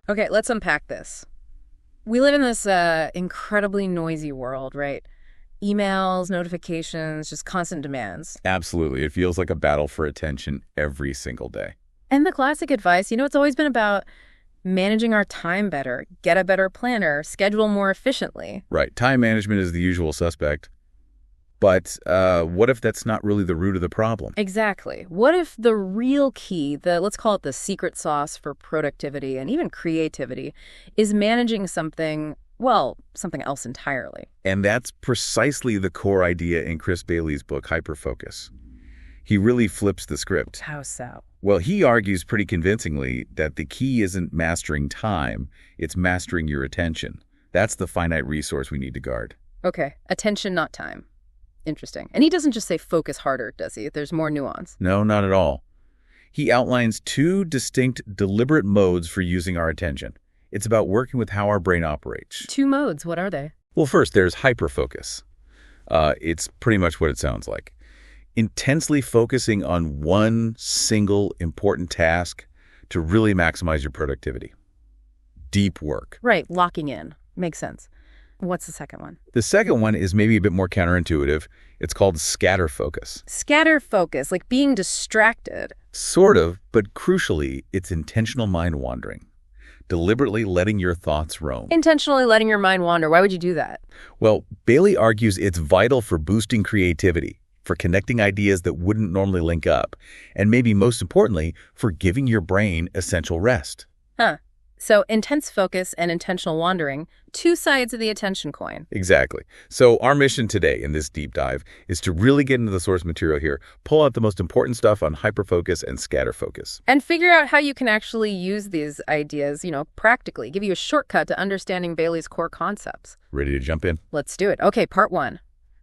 Okay, let's unpack this. We live in this incredibly noisy world, right? Emails, notifications, just constant demands. Absolutely. It feels like a battle for attention every single day. And the classic advice, it's always been about managing our time better, get a better planner, schedule more efficiently. Right. Time management is the usual suspect. But what if that's not really the root of the problem? Exactly. What if the real key, let's call it the secret sauce for productivity and even creativity, is managing something else entirely? And that's precisely the core idea in Chris Bailey's book, Hyperfocus. He really flips the script. How so? Well, he argues pretty convincingly that the key isn't mastering time, it's mastering your attention. That's the finite resource we need to guard. Okay, attention, not time. Interesting. And he doesn't just say focus harder, does he? There's more nuance. No, not at all. He outlines two distinct, deliberate modes for using our attention. It's about working with how our brain operates. Two modes, what are they? Well, first, there's hyperfocus. It's pretty much what it sounds like. Intensely focusing on one single important task to really maximize your productivity. Deep work. Right, locking in. Makes sense. What's the second one? The second one is maybe a bit more counterintuitive. It's called scatterfocus. Scatterfocus, like being distracted. Sort of, but crucially, it's intentional mind wandering. Deliberately letting your thoughts roam. Intentionally letting your mind wander. Why would you do that? Well, Bailey argues it's vital for boosting creativity, for connecting ideas that wouldn't normally link up, and maybe most importantly, for giving your brain essential rest. Huh. So intense focus and intentional wandering, two sides of the attention coin. Exactly. So our mission today in this deep dive is to really get into the source material here, pull out the most important stuff on hyperfocus and scatterfocus. And figure out how you can actually use these ideas, practically, give you a shortcut to understanding Bailey's core concepts. Ready to jump in? Let's do it. Okay, part one,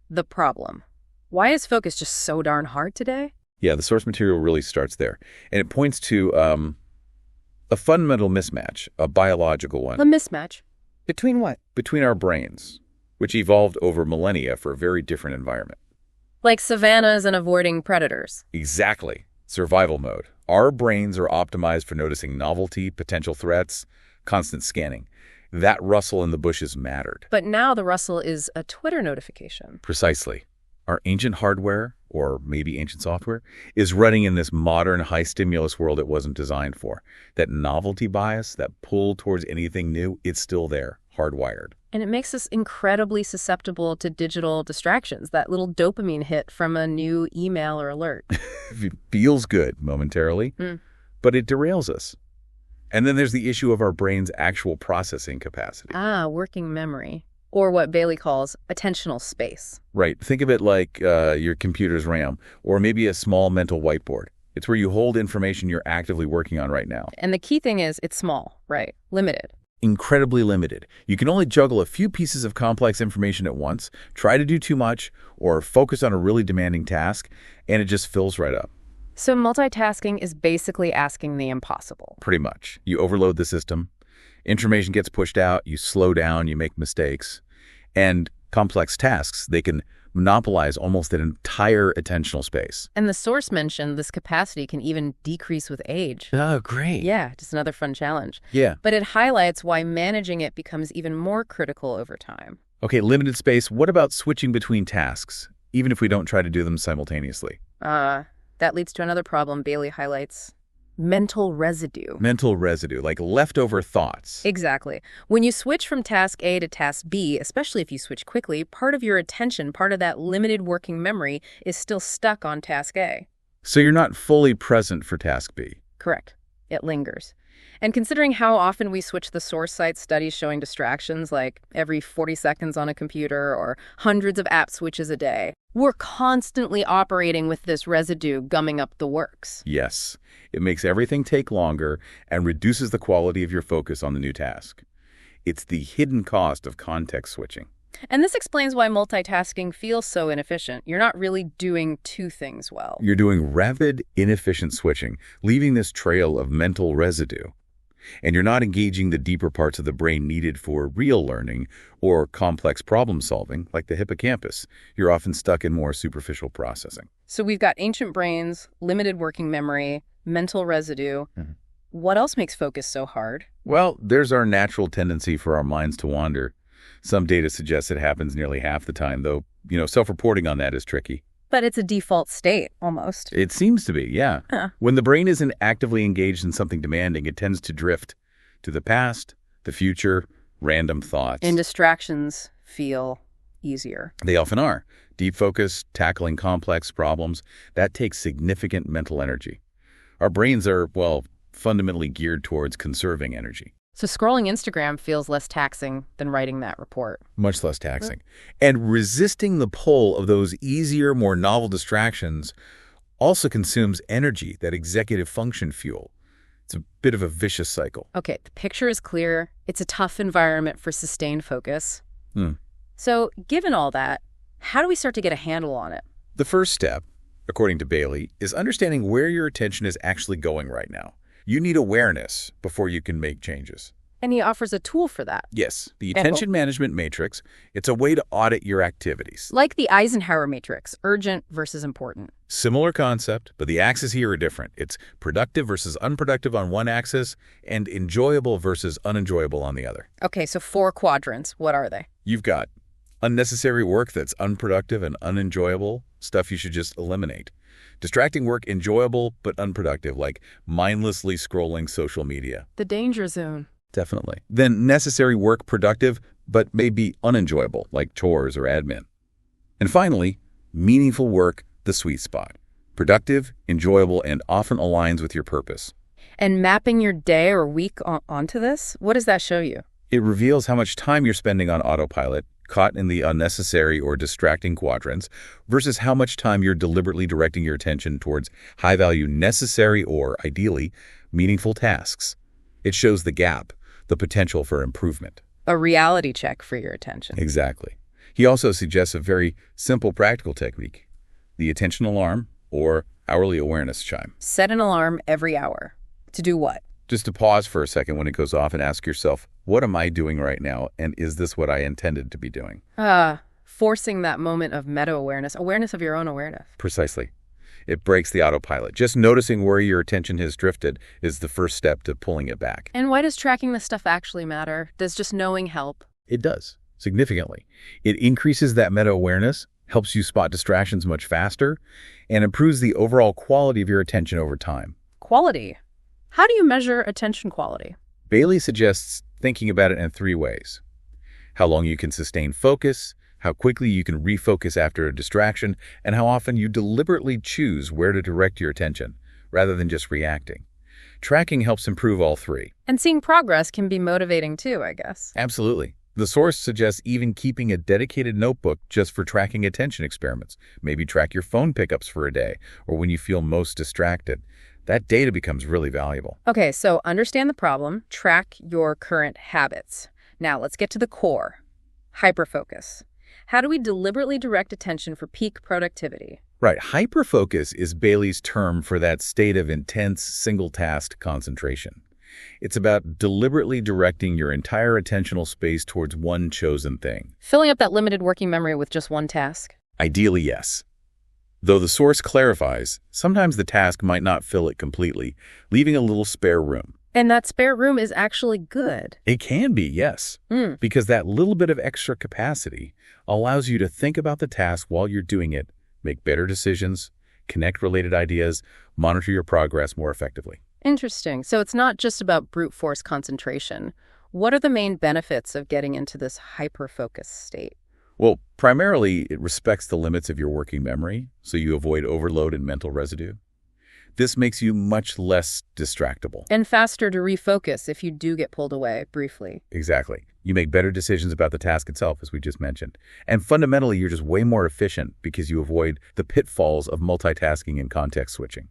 the problem. Why is focus just so darn hard today? Yeah, the source material really starts there. And it points to a fundamental mismatch, a biological one. A mismatch? Between what? Between our brains, which evolved over millennia for a very different environment. Like savannas and avoiding predators. Exactly. Survival mode. Our brains are optimized for noticing novelty, potential threats, constant scanning. That rustle in the bushes mattered. But now the rustle is a Twitter notification. Precisely. Our ancient hardware, or maybe ancient software, is running in this modern high-stimulus world it wasn't designed for. That novelty bias, that pull towards anything new, it's still there, hardwired. And it makes us incredibly susceptible to digital distractions, that little dopamine hit from a new email or alert. It feels good momentarily, but it derails us. And then there's the issue of our brain's actual processing capacity. Working memory. Or what Bailey calls attentional space. Right. Think of it like your computer's RAM, or maybe a small mental whiteboard. It's where you hold information you're actively working on right now. And the key thing is it's small, right? Limited. Incredibly limited. You can only juggle a few pieces of complex information at once, try to do too much, or focus on a really demanding task, and it just fills right up. So multitasking is basically asking the impossible. Pretty much. You overload the system. Information gets pushed out, you slow down, you make mistakes. And complex tasks, they can monopolize almost an entire attentional space. And the source mentioned this capacity can even decrease with age. Oh, great. Yeah, just another fun challenge. Yeah. But it highlights why managing it becomes even more critical over time. Okay, limited space. What about switching between tasks, even if we don't try to do them simultaneously? That leads to another problem Bailey highlights. Mental residue. Mental residue, like leftover thoughts. Exactly. When you switch from task A to task B, especially if you switch quickly, part of your attention, part of that limited working memory is still stuck on task A. So you're not fully present for task B. Correct. It lingers. And considering how often we switch the source site studies showing distractions like every 40 seconds on a computer or hundreds of app switches a day, we're constantly operating with this residue gumming up the works. Yes. It makes everything take longer and reduces the quality of your focus on the new task. It's the hidden cost of context switching. And this explains why multitasking feels so inefficient. You're not really doing two things well. You're doing rapid, inefficient switching, leaving this trail of mental residue. And you're not engaging the deeper parts of the brain needed for real learning or complex problem solving, like the hippocampus. You're often stuck in more superficial processing. So we've got ancient brains, limited working memory, mental residue. what else makes focus so hard? Well, there's our natural tendency for our minds to wander. Some data suggests it happens nearly half the time, though, self-reporting on that is tricky. But it's a default state, almost. It seems to be, yeah. Huh. When the brain isn't actively engaged in something demanding, it tends to drift to the past, the future, random thoughts. And distractions feel easier. They often are. Deep focus, tackling complex problems, that takes significant mental energy. Our brains are, fundamentally geared towards conserving energy. So scrolling Instagram feels less taxing than writing that report. Much less taxing. And resisting the pull of those easier, more novel distractions also consumes energy, that executive function fuel. It's a bit of a vicious cycle. Okay, the picture is clear. It's a tough environment for sustained focus. So given all that, how do we start to get a handle on it? The first step, according to Bailey, is understanding where your attention is actually going right now. You need awareness before you can make changes. And he offers a tool for that. Yes, the Attention Management Matrix. It's a way to audit your activities. Like the Eisenhower matrix, urgent versus important. Similar concept, but the axes here are different. It's productive versus unproductive on one axis and enjoyable versus unenjoyable on the other. Okay, so 4 quadrants. What are they? You've got unnecessary work that's unproductive and unenjoyable, stuff you should just eliminate. Distracting work enjoyable but unproductive, like mindlessly scrolling social media. The danger zone. Definitely. Then necessary work productive but maybe unenjoyable, like chores or admin. And finally, meaningful work, the sweet spot. Productive, enjoyable, and often aligns with your purpose. And mapping your day or week onto this, what does that show you? It reveals how much time you're spending on autopilot, caught in the unnecessary or distracting quadrants, versus how much time you're deliberately directing your attention towards high-value necessary or, ideally, meaningful tasks. It shows the gap, the potential for improvement. A reality check for your attention. Exactly. He also suggests a very simple practical technique, the attention alarm or hourly awareness chime. Set an alarm every hour. To do what? Just to pause for a second when it goes off and ask yourself, what am I doing right now, and is this what I intended to be doing? Forcing that moment of meta-awareness, awareness of your own awareness. Precisely. It breaks the autopilot. Just noticing where your attention has drifted is the first step to pulling it back. And why does tracking this stuff actually matter? Does just knowing help? It does, significantly. It increases that meta-awareness, helps you spot distractions much faster, and improves the overall quality of your attention over time. Quality. How do you measure attention quality? Bailey suggests thinking about it in 3 ways. How long you can sustain focus, how quickly you can refocus after a distraction, and how often you deliberately choose where to direct your attention, rather than just reacting. Tracking helps improve all 3. And seeing progress can be motivating too, I guess. Absolutely. The source suggests even keeping a dedicated notebook just for tracking attention experiments. Maybe track your phone pickups for a day, or when you feel most distracted. That data becomes really valuable. Okay, so understand the problem, track your current habits. Now let's get to the core. Hyperfocus. How do we deliberately direct attention for peak productivity? Right. Hyperfocus is Bailey's term for that state of intense, single-task concentration. It's about deliberately directing your entire attentional space towards one chosen thing. Filling up that limited working memory with just one task? Ideally, yes. Though the source clarifies, sometimes the task might not fill it completely, leaving a little spare room. And that spare room is actually good. It can be, yes, because that little bit of extra capacity allows you to think about the task while you're doing it, make better decisions, connect related ideas, monitor your progress more effectively. Interesting. So it's not just about brute force concentration. What are the main benefits of getting into this hyperfocus state? Well, primarily, it respects the limits of your working memory, so you avoid overload and mental residue. This makes you much less distractible. And faster to refocus if you do get pulled away briefly. Exactly. You make better decisions about the task itself, as we just mentioned. And fundamentally, you're just way more efficient because you avoid the pitfalls of multitasking and context switching.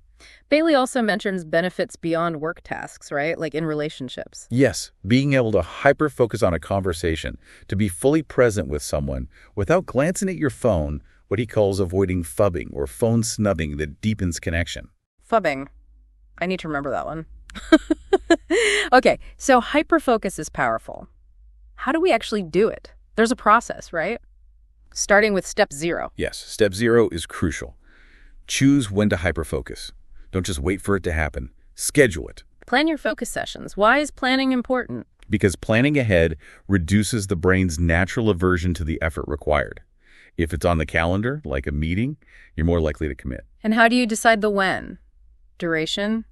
Bailey also mentions benefits beyond work tasks, right? Like in relationships. Yes, being able to hyper-focus on a conversation, to be fully present with someone without glancing at your phone, what he calls avoiding phubbing or phone snubbing that deepens connection. Phubbing. I need to remember that one. Okay, so hyperfocus is powerful. How do we actually do it? There's a process, right? Starting with step 0. Yes, step 0 is crucial. Choose when to hyperfocus. Don't just wait for it to happen. Schedule it. Plan your focus sessions. Why is planning important? Because planning ahead reduces the brain's natural aversion to the effort required. If it's on the calendar, like a meeting, you're more likely to commit. And how do you decide the when? Duration?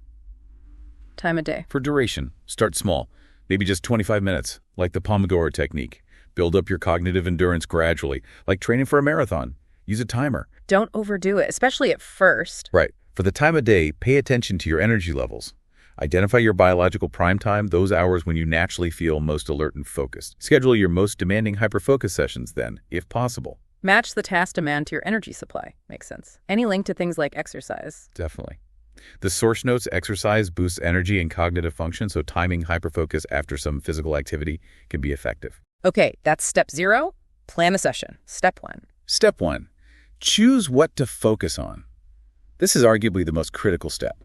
Time of day? For duration, start small, maybe just 25 minutes, like the Pomodoro technique. Build up your cognitive endurance gradually, like training for a marathon. Use a timer. Don't overdo it, especially at first. Right. For the time of day, pay attention to your energy levels. Identify your biological prime time, those hours when you naturally feel most alert and focused. Schedule your most demanding hyperfocus sessions then, if possible. Match the task demand to your energy supply. Makes sense. Any link to things like exercise? Definitely. The source notes exercise boosts energy and cognitive function, so timing hyperfocus after some physical activity can be effective. Okay, that's step 0. Plan a session. Step 1. Step 1. Choose what to focus on. This is arguably the most critical step.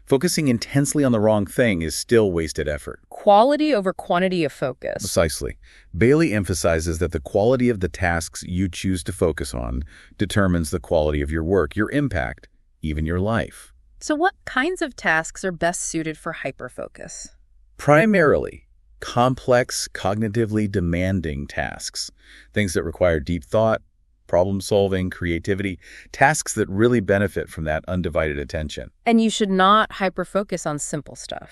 Focusing intensely on the wrong thing is still wasted effort. Quality over quantity of focus. Precisely. Bailey emphasizes that the quality of the tasks you choose to focus on determines the quality of your work, your impact, even your life. So what kinds of tasks are best suited for hyperfocus? Primarily, complex, cognitively demanding tasks. Things that require deep thought, problem-solving, creativity, tasks that really benefit from that undivided attention. And you should not hyperfocus on simple stuff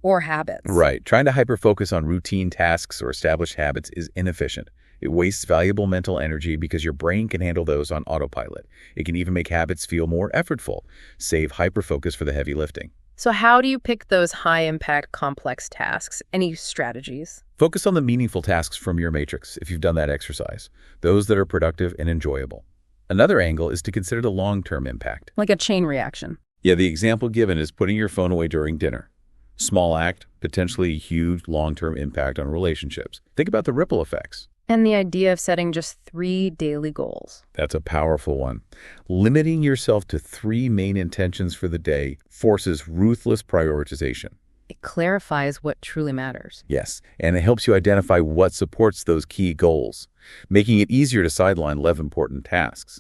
or habits. Right. Trying to hyperfocus on routine tasks or established habits is inefficient. It wastes valuable mental energy because your brain can handle those on autopilot. It can even make habits feel more effortful. Save hyperfocus for the heavy lifting. So how do you pick those high-impact, complex tasks? Any strategies? Focus on the meaningful tasks from your matrix, if you've done that exercise, those that are productive and enjoyable. Another angle is to consider the long-term impact. Like a chain reaction. Yeah, the example given is putting your phone away during dinner. Small act, potentially huge long-term impact on relationships. Think about the ripple effects. And the idea of setting just 3 daily goals. That's a powerful one. Limiting yourself to 3 main intentions for the day forces ruthless prioritization. It clarifies what truly matters. Yes, and it helps you identify what supports those key goals, making it easier to sideline less important tasks.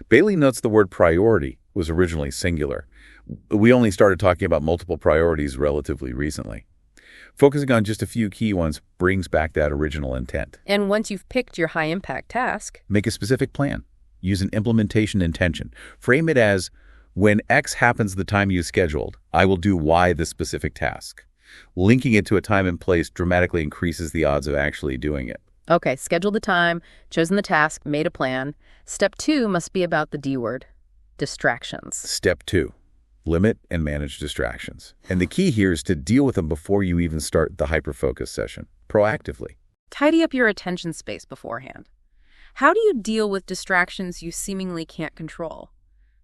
Bailey notes the word priority was originally singular. We only started talking about multiple priorities relatively recently. Focusing on just a few key ones brings back that original intent. And once you've picked your high-impact task, make a specific plan. Use an implementation intention. Frame it as, when X happens the time you scheduled, I will do Y the specific task. Linking it to a time and place dramatically increases the odds of actually doing it. Okay, scheduled the time, chosen the task, made a plan. Step 2 must be about the D word, distractions. Step 2. Limit and manage distractions. And the key here is to deal with them before you even start the hyperfocus session, proactively. Tidy up your attention space beforehand. How do you deal with distractions you seemingly can't control,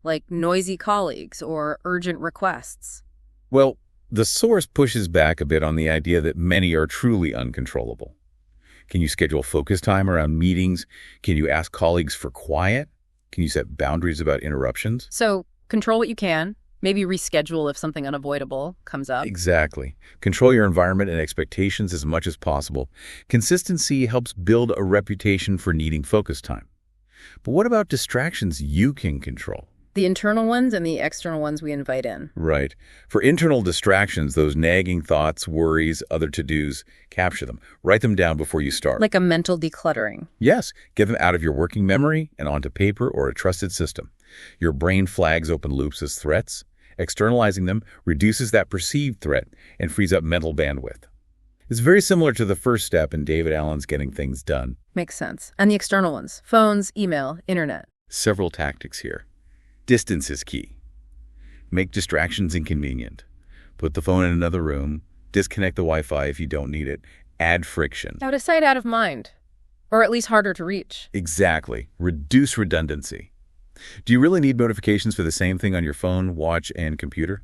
like noisy colleagues or urgent requests? Well, the source pushes back a bit on the idea that many are truly uncontrollable. Can you schedule focus time around meetings? Can you ask colleagues for quiet? Can you set boundaries about interruptions? So, control what you can. Maybe reschedule if something unavoidable comes up. Exactly. Control your environment and expectations as much as possible. Consistency helps build a reputation for needing focus time. But what about distractions you can control? The internal ones and the external ones we invite in. Right. For internal distractions, those nagging thoughts, worries, other to-dos, capture them. Write them down before you start. Like a mental decluttering. Yes. Get them out of your working memory and onto paper or a trusted system. Your brain flags open loops as threats. Externalizing them reduces that perceived threat and frees up mental bandwidth. It's very similar to the first step in David Allen's Getting Things Done. Makes sense. And the external ones, phones, email, internet. Several tactics here. Distance is key. Make distractions inconvenient. Put the phone in another room. Disconnect the Wi-Fi if you don't need it. Add friction. Out of sight, out of mind. Or at least harder to reach. Exactly. Reduce redundancy. Do you really need notifications for the same thing on your phone, watch, and computer?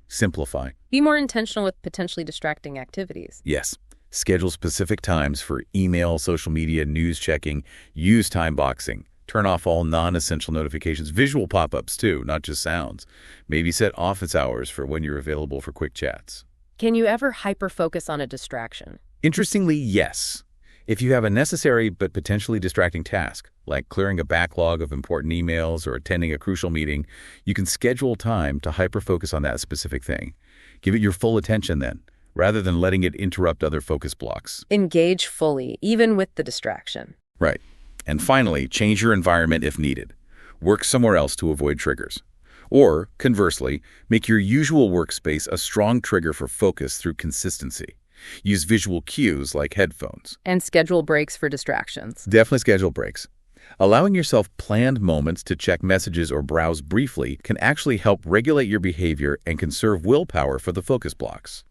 Simplify. Be more intentional with potentially distracting activities. Yes. Schedule specific times for email, social media, news checking. Use time boxing. Turn off all non-essential notifications. Visual pop-ups, too, not just sounds. Maybe set office hours for when you're available for quick chats. Can you ever hyper-focus on a distraction? Interestingly, yes. If you have a necessary but potentially distracting task, like clearing a backlog of important emails or attending a crucial meeting, you can schedule time to hyper-focus on that specific thing. Give it your full attention then, rather than letting it interrupt other focus blocks. Engage fully, even with the distraction. Right. And finally, change your environment if needed. Work somewhere else to avoid triggers. Or, conversely, make your usual workspace a strong trigger for focus through consistency. Use visual cues like headphones. And schedule breaks for distractions. Definitely schedule breaks. Allowing yourself planned moments to check messages or browse briefly can actually help regulate your behavior and conserve willpower for the focus blocks.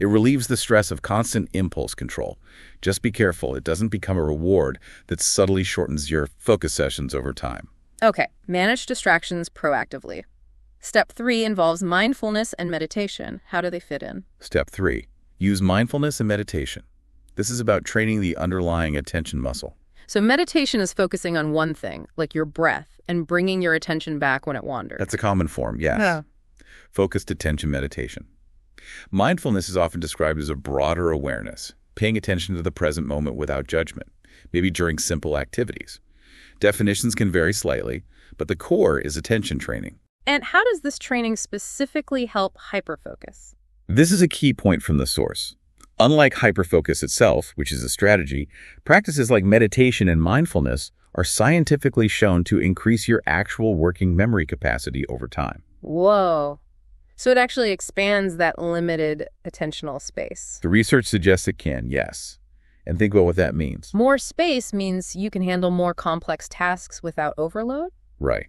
It relieves the stress of constant impulse control. Just be careful it doesn't become a reward that subtly shortens your focus sessions over time. Okay, manage distractions proactively. Step 3 involves mindfulness and meditation. How do they fit in? Step 3. Use mindfulness and meditation. This is about training the underlying attention muscle. So meditation is focusing on one thing, like your breath, and bringing your attention back when it wanders. That's a common form, yes. Yeah. Focused attention meditation. Mindfulness is often described as a broader awareness, paying attention to the present moment without judgment, maybe during simple activities. Definitions can vary slightly, but the core is attention training. And how does this training specifically help hyperfocus? This is a key point from the source. Unlike hyperfocus itself, which is a strategy, practices like meditation and mindfulness are scientifically shown to increase your actual working memory capacity over time. Whoa. So it actually expands that limited attentional space. The research suggests it can, yes. And think about what that means. More space means you can handle more complex tasks without overload? Right.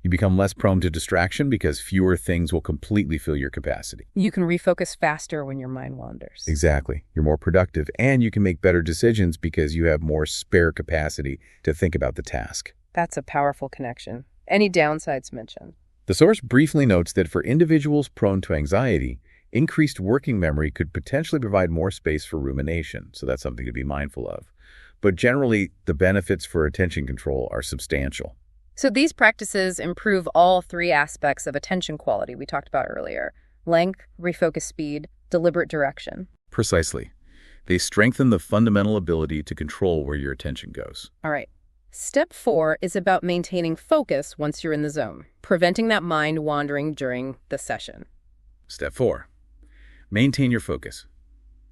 You become less prone to distraction because fewer things will completely fill your capacity. You can refocus faster when your mind wanders. Exactly. You're more productive, and you can make better decisions because you have more spare capacity to think about the task. That's a powerful connection. Any downsides mentioned? The source briefly notes that for individuals prone to anxiety, increased working memory could potentially provide more space for rumination, so that's something to be mindful of. But generally, the benefits for attention control are substantial. So these practices improve all 3 aspects of attention quality we talked about earlier: length, refocus speed, deliberate direction. Precisely. They strengthen the fundamental ability to control where your attention goes. All right. Step 4 is about maintaining focus once you're in the zone, preventing that mind wandering during the session. Step 4. Maintain your focus.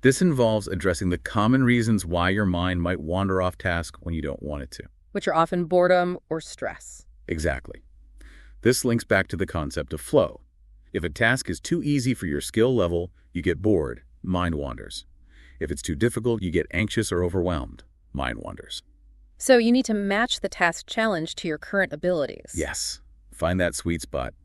This involves addressing the common reasons why your mind might wander off task when you don't want it to. Which are often boredom or stress. Exactly. This links back to the concept of flow. If a task is too easy for your skill level, you get bored, mind wanders. If it's too difficult, you get anxious or overwhelmed, mind wanders. So you need to match the task challenge to your current abilities. Yes. Find that sweet spot.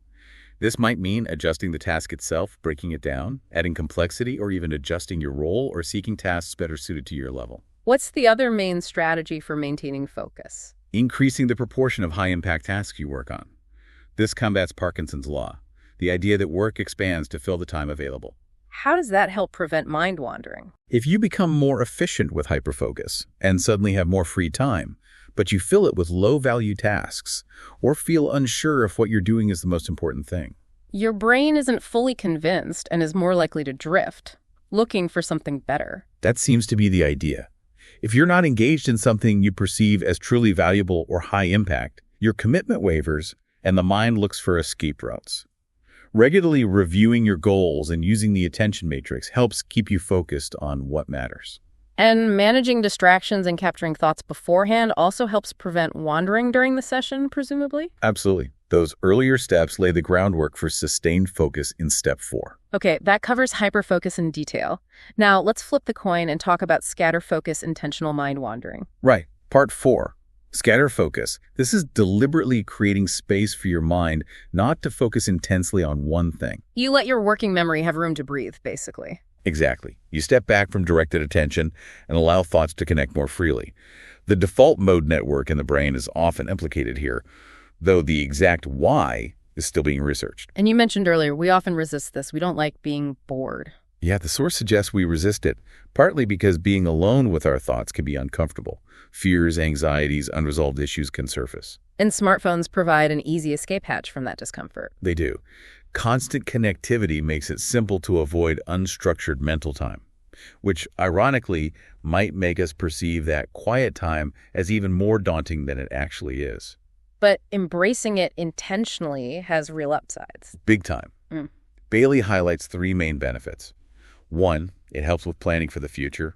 This might mean adjusting the task itself, breaking it down, adding complexity, or even adjusting your role or seeking tasks better suited to your level. What's the other main strategy for maintaining focus? Increasing the proportion of high-impact tasks you work on. This combats Parkinson's law, the idea that work expands to fill the time available. How does that help prevent mind wandering? If you become more efficient with hyperfocus and suddenly have more free time, but you fill it with low-value tasks or feel unsure if what you're doing is the most important thing, your brain isn't fully convinced and is more likely to drift, looking for something better. That seems to be the idea. If you're not engaged in something you perceive as truly valuable or high impact, your commitment wavers and the mind looks for escape routes. Regularly reviewing your goals and using the attention matrix helps keep you focused on what matters. And managing distractions and capturing thoughts beforehand also helps prevent wandering during the session, presumably? Absolutely. Those earlier steps lay the groundwork for sustained focus in step 4. Okay, that covers hyperfocus in detail. Now, let's flip the coin and talk about scatterfocus, intentional mind wandering. Right. Part 4. Scatterfocus. This is deliberately creating space for your mind not to focus intensely on one thing. You let your working memory have room to breathe, basically. Exactly. You step back from directed attention and allow thoughts to connect more freely. The default mode network in the brain is often implicated here, though the exact why is still being researched. And you mentioned earlier, we often resist this. We don't like being bored. Yeah, the source suggests we resist it, partly because being alone with our thoughts can be uncomfortable. Fears, anxieties, unresolved issues can surface. And smartphones provide an easy escape hatch from that discomfort. They do. Constant connectivity makes it simple to avoid unstructured mental time. which ironically might make us perceive that quiet time as even more daunting than it actually is. But embracing it intentionally has real upsides. Big time. Mm. Bailey highlights three main benefits. One, it helps with planning for the future.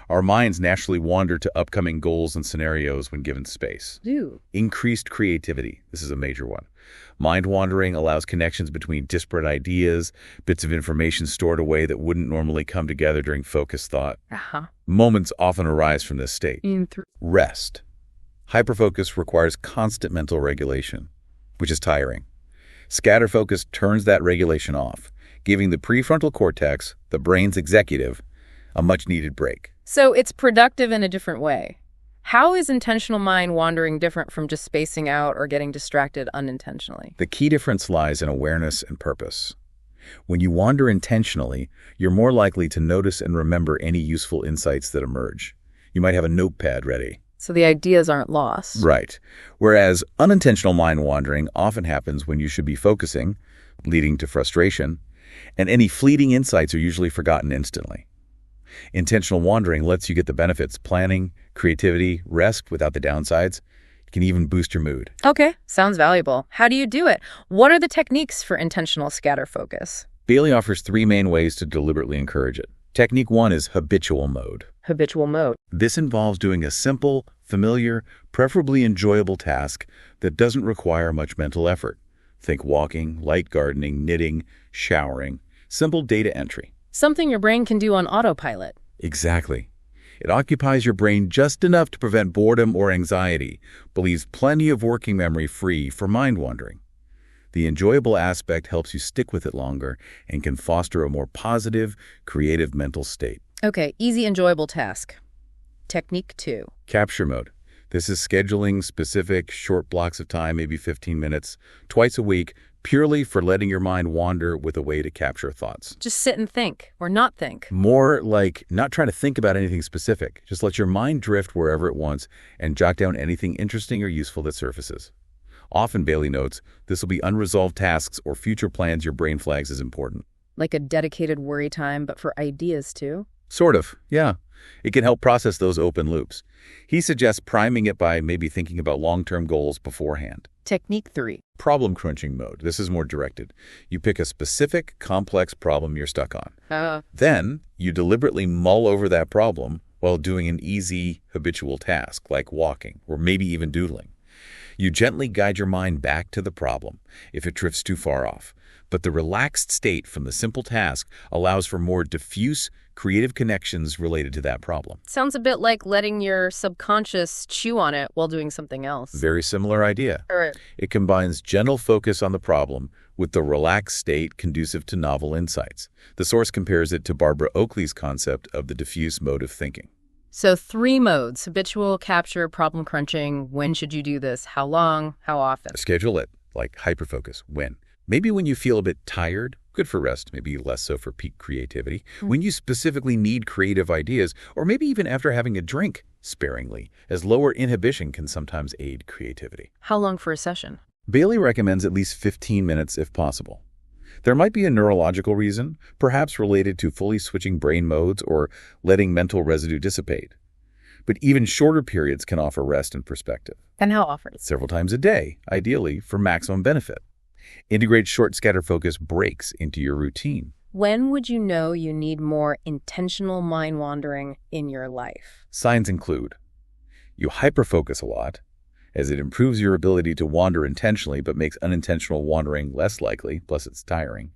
Our minds naturally wander to upcoming goals and scenarios when given space. Ooh. Increased creativity. This is a major one. Mind wandering allows connections between disparate ideas, bits of information stored away that wouldn't normally come together during focused thought. Moments often arise from this state. Rest. Hyperfocus requires constant mental regulation, which is tiring. Scatterfocus turns that regulation off, giving the prefrontal cortex, the brain's executive, a much-needed break. So it's productive in a different way. How is intentional mind wandering different from just spacing out or getting distracted unintentionally? The key difference lies in awareness and purpose. When you wander intentionally, you're more likely to notice and remember any useful insights that emerge. You might have a notepad ready. So the ideas aren't lost. Right. Whereas unintentional mind wandering often happens when you should be focusing, leading to frustration, and any fleeting insights are usually forgotten instantly. Intentional wandering lets you get the benefits: planning, creativity, rest without the downsides. It can even boost your mood. Okay, sounds valuable. How do you do it? What are the techniques for intentional scatter focus? Bailey offers three main ways to deliberately encourage it. Technique one is habitual mode. Habitual mode. This involves doing a simple, familiar, preferably enjoyable task that doesn't require much mental effort. Think walking, light gardening, knitting, showering, simple data entry. Something your brain can do on autopilot. Exactly. It occupies your brain just enough to prevent boredom or anxiety, but leaves plenty of working memory free for mind wandering. The enjoyable aspect helps you stick with it longer and can foster a more positive, creative mental state. Okay, easy, enjoyable task. Technique 2. Capture mode. This is scheduling specific, short blocks of time, maybe 15 minutes, twice a week, purely for letting your mind wander with a way to capture thoughts. Just sit and think, or not think. More like not trying to think about anything specific. Just let your mind drift wherever it wants and jot down anything interesting or useful that surfaces. Often, Bailey notes, this will be unresolved tasks or future plans your brain flags as important. Like a dedicated worry time, but for ideas too? Sort of, yeah. It can help process those open loops. He suggests priming it by maybe thinking about long-term goals beforehand. Technique 3. Problem crunching mode. This is more directed. You pick a specific, complex problem you're stuck on. Then, you deliberately mull over that problem while doing an easy, habitual task, like walking or maybe even doodling. You gently guide your mind back to the problem if it drifts too far off. But the relaxed state from the simple task allows for more diffuse, creative connections related to that problem. Sounds a bit like letting your subconscious chew on it while doing something else. Very similar idea. Right. It combines gentle focus on the problem with the relaxed state conducive to novel insights. The source compares it to Barbara Oakley's concept of the diffuse mode of thinking. So 3 modes: habitual, capture, problem crunching. When should you do this? How long? How often? Schedule it, like hyperfocus. When? Maybe when you feel a bit tired, good for rest, maybe less so for peak creativity. When you specifically need creative ideas, or maybe even after having a drink, sparingly, as lower inhibition can sometimes aid creativity. How long for a session? Bailey recommends at least 15 minutes if possible. There might be a neurological reason, perhaps related to fully switching brain modes or letting mental residue dissipate. But even shorter periods can offer rest and perspective. And how often? Several times a day, ideally, for maximum benefit. Integrate short scatter focus breaks into your routine. When would you know you need more intentional mind wandering in your life? Signs include: you hyperfocus a lot, as it improves your ability to wander intentionally but makes unintentional wandering less likely, plus it's tiring.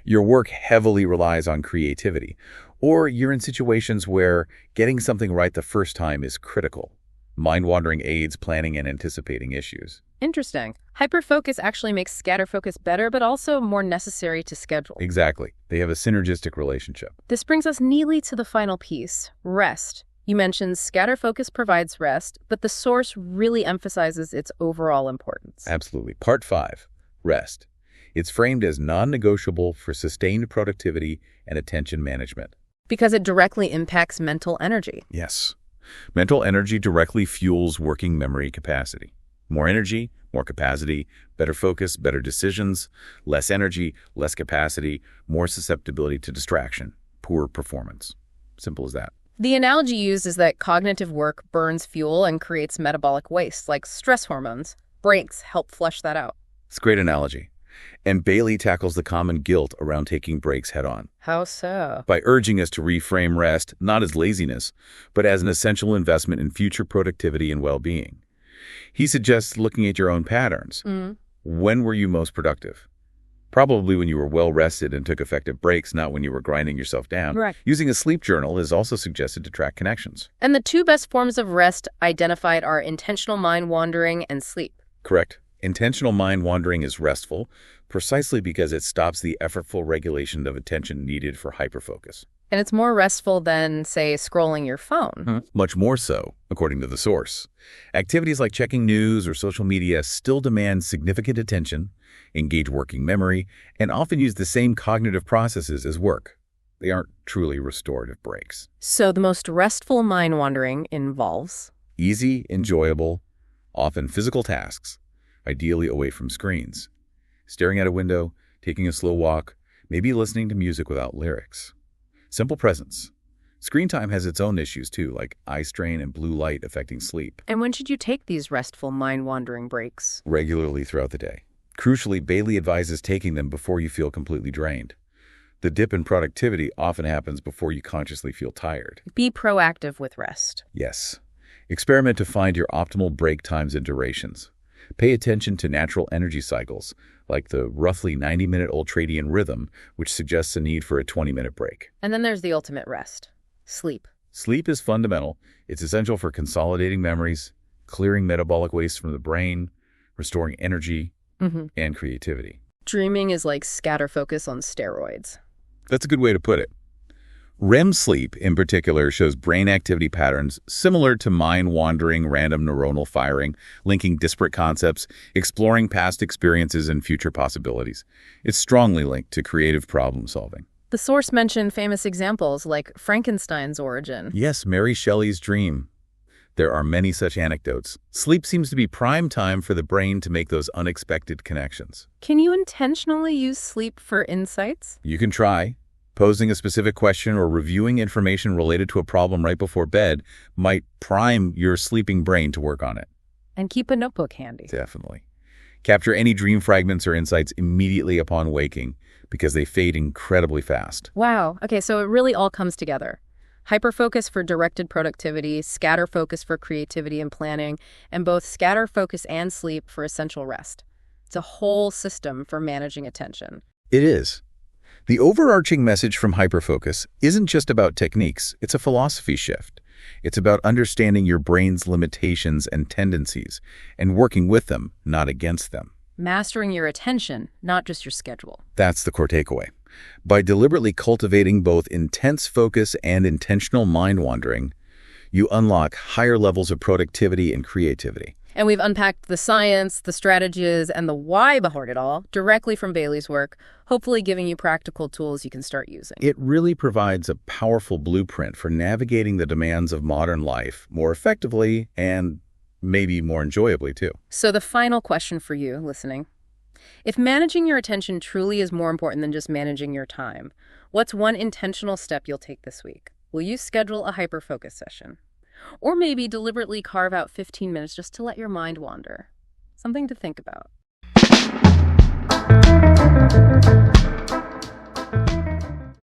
Your work heavily relies on creativity, or you're in situations where getting something right the first time is critical. Mind wandering aids planning and anticipating issues. Interesting. Hyperfocus actually makes scatterfocus better, but also more necessary to schedule. Exactly. They have a synergistic relationship. This brings us neatly to the final piece: rest. You mentioned scatterfocus provides rest, but the source really emphasizes its overall importance. Absolutely. Part 5, rest. It's framed as non-negotiable for sustained productivity and attention management. Because it directly impacts mental energy. Yes. Mental energy directly fuels working memory capacity. More energy, more capacity, better focus, better decisions. Less energy, less capacity, more susceptibility to distraction, poor performance. Simple as that. The analogy used is that cognitive work burns fuel and creates metabolic waste, like stress hormones. Breaks help flush that out. It's a great analogy. And Bailey tackles the common guilt around taking breaks head on How so? by urging us to reframe rest not as laziness, but as an essential investment in future productivity and well-being. He suggests looking at your own patterns. When were you most productive? Probably when you were well-rested and took effective breaks, not when you were grinding yourself down. Right. Using a sleep journal is also suggested to track connections. And the two best forms of rest identified are intentional mind wandering and sleep. Correct. Intentional mind wandering is restful precisely because it stops the effortful regulation of attention needed for hyperfocus. And it's more restful than, say, scrolling your phone. Much more so, according to the source. Activities like checking news or social media still demand significant attention, engage working memory, and often use the same cognitive processes as work. They aren't truly restorative breaks. So the most restful mind wandering involves Easy, enjoyable, often physical tasks, ideally away from screens. Staring at a window, taking a slow walk, maybe listening to music without lyrics. Simple presence. Screen time has its own issues too, like eye strain and blue light affecting sleep. And when should you take these restful mind-wandering breaks? Regularly throughout the day. Crucially, Bailey advises taking them before you feel completely drained. The dip in productivity often happens before you consciously feel tired. Be proactive with rest. Yes. Experiment to find your optimal break times and durations. Pay attention to natural energy cycles, like the roughly 90-minute ultradian rhythm, which suggests a need for a 20-minute break. And then there's the ultimate rest. Sleep. Sleep is fundamental. It's essential for consolidating memories, clearing metabolic waste from the brain, restoring energy, and creativity. Dreaming is like scatterfocus on steroids. That's a good way to put it. REM sleep, in particular, shows brain activity patterns similar to mind-wandering random neuronal firing, linking disparate concepts, exploring past experiences and future possibilities. It's strongly linked to creative problem-solving. The source mentioned famous examples like Frankenstein's origin. Yes, Mary Shelley's dream. There are many such anecdotes. Sleep seems to be prime time for the brain to make those unexpected connections. Can you intentionally use sleep for insights? You can try. Posing a specific question or reviewing information related to a problem right before bed might prime your sleeping brain to work on it. And keep a notebook handy. Definitely. Capture any dream fragments or insights immediately upon waking because they fade incredibly fast. Wow. Okay, so it really all comes together. Hyperfocus for directed productivity, scatterfocus for creativity and planning, and both scatterfocus and sleep for essential rest. It's a whole system for managing attention. It is. The overarching message from Hyperfocus isn't just about techniques, it's a philosophy shift. It's about understanding your brain's limitations and tendencies and working with them, not against them. Mastering your attention, not just your schedule. That's the core takeaway. By deliberately cultivating both intense focus and intentional mind wandering, you unlock higher levels of productivity and creativity. And we've unpacked the science, the strategies, and the why behind it all directly from Bailey's work, hopefully giving you practical tools you can start using. It really provides a powerful blueprint for navigating the demands of modern life more effectively and maybe more enjoyably too. So the final question for you listening. If managing your attention truly is more important than just managing your time, what's one intentional step you'll take this week? Will you schedule a hyperfocus session? Or maybe deliberately carve out 15 minutes just to let your mind wander? Something to think about.